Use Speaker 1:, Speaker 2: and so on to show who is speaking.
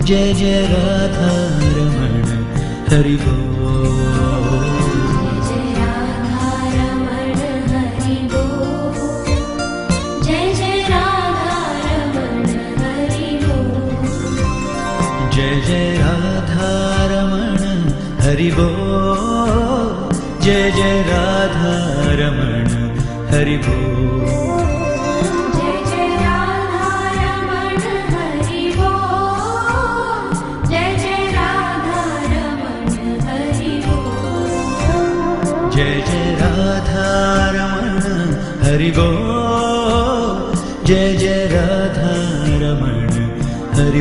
Speaker 1: जय जय राधा रमण हरि बोल।
Speaker 2: जय राधा रमण हरि बोल। जय जय राधा रमण हरि बोल।
Speaker 1: जय जय राधा रमण हरि बोल। जय जय राधा रमण हरि बोल। जय जय राधा रमण हरि बोल। जय जय राधा रमण हरि बोल।